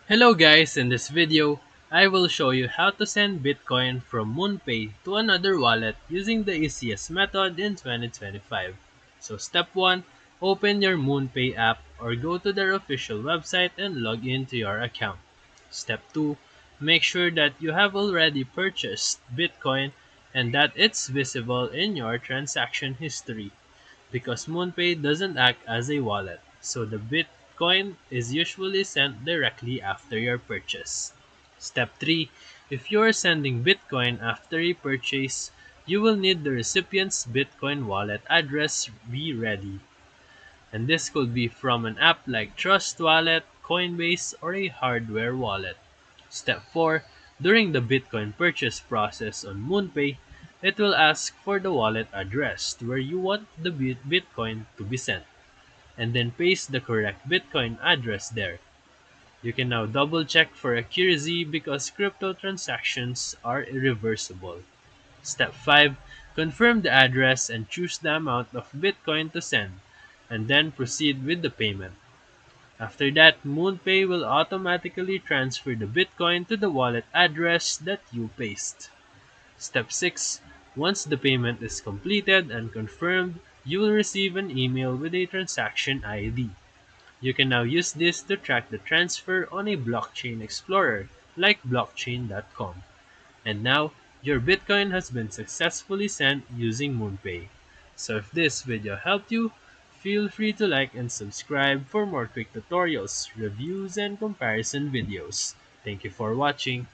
Hello guys, in this video, I will show you how to send Bitcoin from MoonPay to another wallet using the easiest method in 2025. So step 1, open your MoonPay app or go to their official website and log into your account. Step 2, make sure that you have already purchased Bitcoin and that it's visible in your transaction history because MoonPay doesn't act as a wallet, so the Bitcoin is usually sent directly after your purchase. Step 3. If you are sending Bitcoin after a purchase, you will need the recipient's Bitcoin wallet address be ready. And this could be from an app like Trust Wallet, Coinbase, or a hardware wallet. Step 4. During the Bitcoin purchase process on MoonPay, it will ask for the wallet address where you want the Bitcoin to be sent, and then paste the correct Bitcoin address there. You can now double check for accuracy because crypto transactions are irreversible. Step 5. Confirm the address and choose the amount of Bitcoin to send, and then proceed with the payment. After that, MoonPay will automatically transfer the Bitcoin to the wallet address that you paste. Step 6. Once the payment is completed and confirmed, you will receive an email with a transaction ID. You can now use this to track the transfer on a blockchain explorer like blockchain.com. And now, your Bitcoin has been successfully sent using MoonPay. So if this video helped you, feel free to like and subscribe for more quick tutorials, reviews, and comparison videos. Thank you for watching.